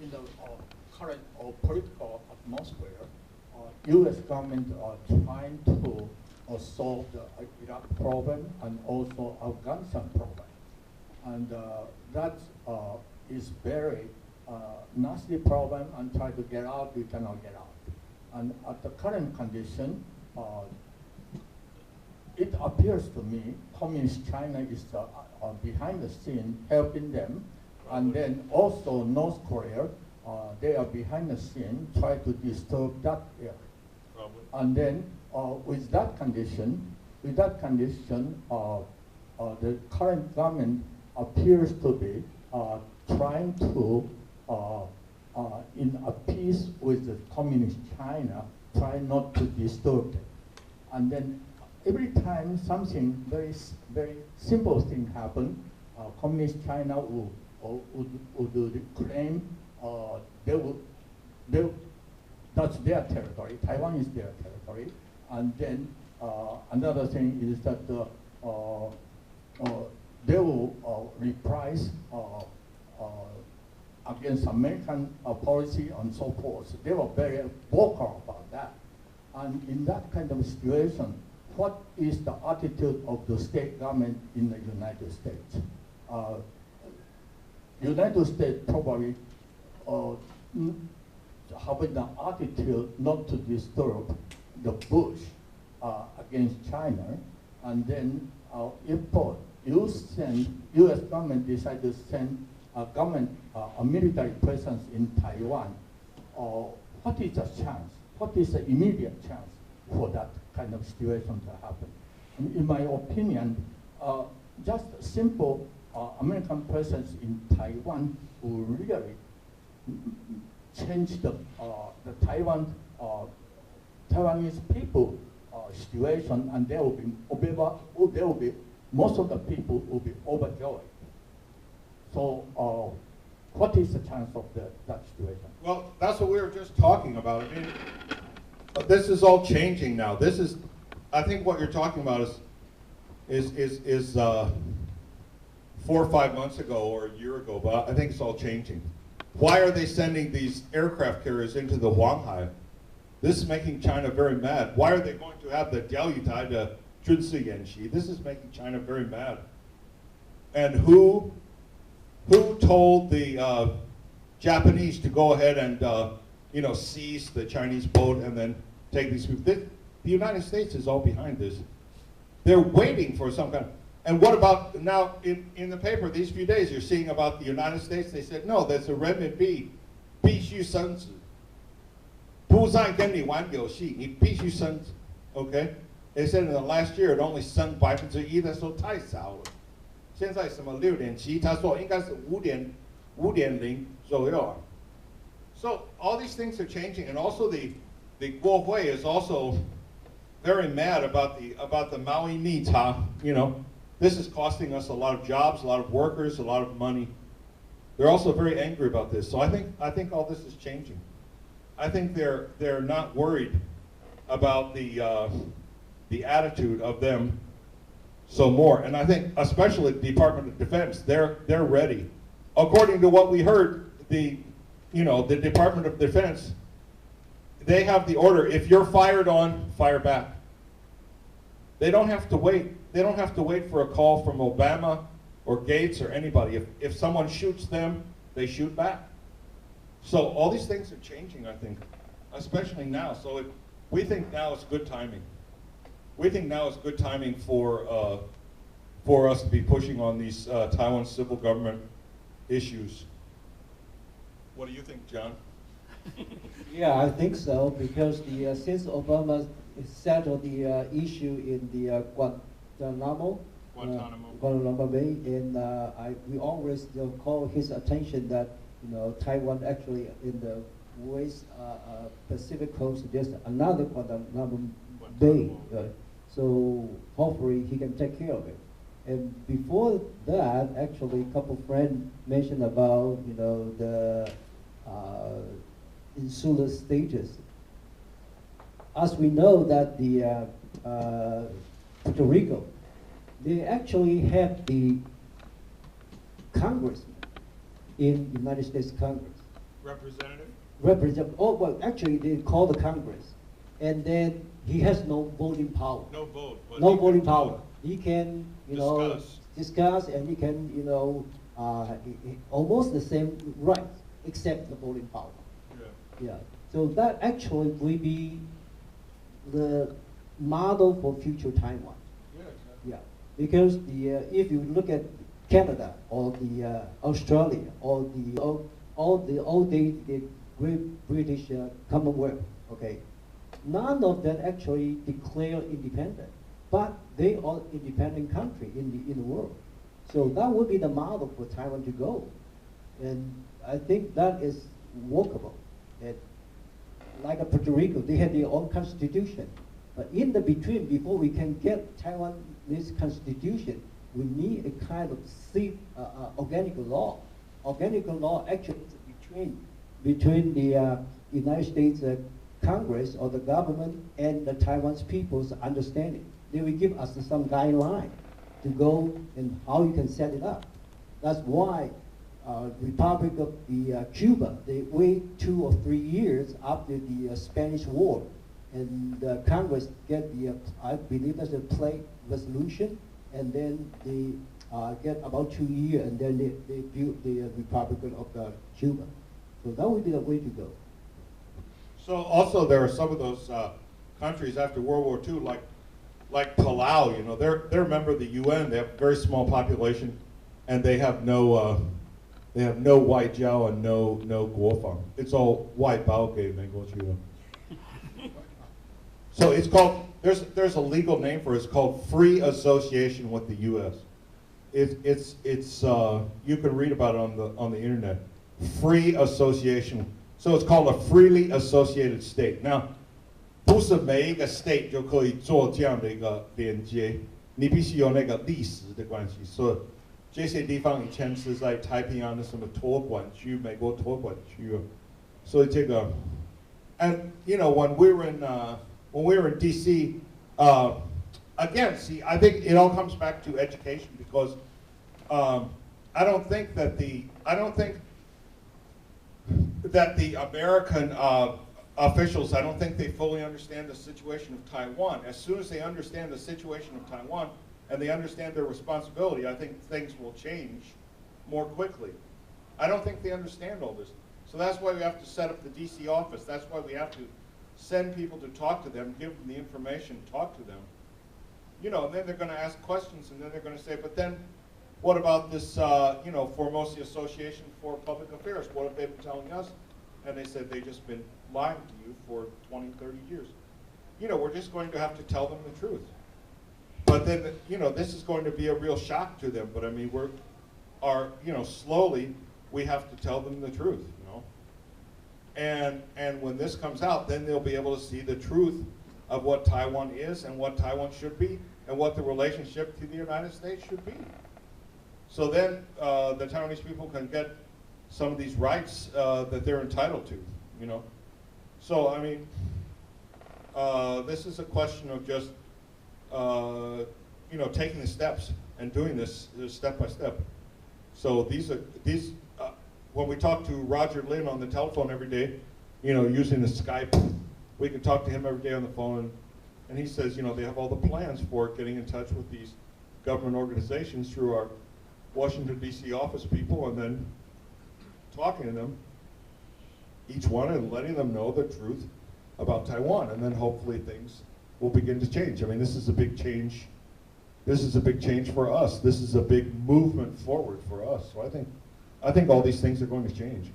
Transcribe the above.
in the current political atmosphere, U.S. government are trying to solve the Iraq problem and also Afghanistan problem. And that is very nasty problem, and try to get out, we cannot get out. And at the current condition, it appears to me Communist China is behind the scene helping them, and then also North Korea, they are behind the scene try to disturb that area. And then with that condition, the current government appears to be trying to, in a peace with the Communist China, try not to disturb them. And then every time something very simple thing happen, Communist China would claim that's their territory. Taiwan is their territory. And then another thing is that they will reprise against American policy and so forth. They were very vocal about that. And in that kind of situation, what is the attitude of the state government in the United States? United States probably having the attitude not to disturb the push against China, and then if U.S. government decide to send a military presence in Taiwan, what is the chance? What is the immediate chance for that kind of situation to happen? In my opinion, just simple American presence in Taiwan will really change the Taiwanese people situation, and there will be most of the people will be overjoyed. So, what is the chance of that situation? Well, that's what we were just talking about. I mean, this is all changing now. This is, I think, what you're talking about is 4 or 5 months ago or a year ago, but I think it's all changing. Why are they sending these aircraft carriers into the Huanghai? This is making China very mad. Why are they going to have the Diaoyutai, the Junsi Yanxi? This is making China very mad. And who told the Japanese to go ahead and seize the Chinese boat and then take these people? The United States is all behind this. They're waiting for some kind of. And what about now in the paper these few days you're seeing about the United States? They said, no, there's a renminbi, 必须升值，不再跟你玩游戏，你必须升值。Okay? They said in the last year it only 升1%，他说太少了。现在什么6.7，他说应该是5.0左右啊。So all these things are changing, and also the Guohui is also very mad about the Maui Nita. This is costing us a lot of jobs, a lot of workers, a lot of money. They're also very angry about this. So I think all this is changing. I think they're not worried about the attitude of them so more. And I think especially the Department of Defense, they're ready. According to what we heard, the Department of Defense, they have the order, if you're fired on, fire back. They don't have to wait. They don't have to wait for a call from Obama or Gates or anybody. If someone shoots them, they shoot back. So all these things are changing, I think, especially now. So we think now is good timing. We think now is good timing for us to be pushing on these Taiwan civil government issues. What do you think, John? Yeah, I think so, because since Obama settled the issue in the Guantanamo Bay, and we always call his attention that Taiwan actually in the West Pacific coast there's another Guantanamo Bay, so hopefully he can take care of it. And before that, actually, a couple friends mentioned about the insular status. As we know that the Puerto Rico, they actually have the Congress in United States Congress. Representative? Oh, well, actually, they call the Congress. And then he has no voting power. No vote. But No voting power. He can, discuss. discuss, and he can, almost the same rights, except the voting power. Yeah. Yeah. So that actually will be the model for future Taiwan. Yeah, exactly. Yeah. Because if you look at Canada or the Australia or the old days, the Great British Commonwealth, okay, none of them actually declare independent, but they are independent country in the world. So that would be the model for Taiwan to go, and I think that is workable. And like Puerto Rico, they have their own constitution, but in the between, before we can get Taiwan this constitution, we need a kind of organic law. Organic law actually is between the United States Congress or the government and the Taiwan's people's understanding. They will give us some guideline to go and how you can set it up. That's why Republic of Cuba, they wait 2 or 3 years after the Spanish War, and Congress get I believe that's a plate resolution, and then they get about 2 years, and then they build the Republic of Cuba. So that would be the way to go. So also there are some of those countries after World War II, like Palau. They're a member of the UN. They have a very small population, and they have no white jiao and no guofang. It's all white bao gay. So it's called. There's a legal name for it. It's called free association with the U.S. It's you can read about it on the internet. Free association. So it's called a freely associated state. Now, 不是每一个 state 就可以做这样的一个连接，你必须有那个历史的关系。所以这些地方以前是在太平洋的什么托管区，美国托管区。所以这个 and when we were in DC, again, see, I think it all comes back to education, because I don't think that the American officials, I don't think they fully understand the situation of Taiwan. As soon as they understand the situation of Taiwan and they understand their responsibility, I think things will change more quickly. I don't think they understand all this. So that's why we have to set up the DC office. That's why we have to send people to talk to them, give them the information, talk to them. And then they're going to ask questions, and then they're going to say, but then what about this, Formosa Association for Public Affairs? What have they been telling us? And they said they've just been lying to you for 20, 30 years. We're just going to have to tell them the truth. But then, this is going to be a real shock to them. But I mean, slowly we have to tell them the truth, And when this comes out, then they'll be able to see the truth of what Taiwan is and what Taiwan should be and what the relationship to the United States should be. So then the Taiwanese people can get some of these rights that they're entitled to, So, I mean, this is a question of just, taking the steps and doing this step by step. So when we talk to Roger Lin on the telephone every day, using the Skype, we can talk to him every day on the phone, and he says, they have all the plans for getting in touch with these government organizations through our Washington, D.C. office people, and then talking to them, each one, and letting them know the truth about Taiwan, and then hopefully things will begin to change. I mean, this is a big change. This is a big change for us. This is a big movement forward for us. So I think all these things are going to change.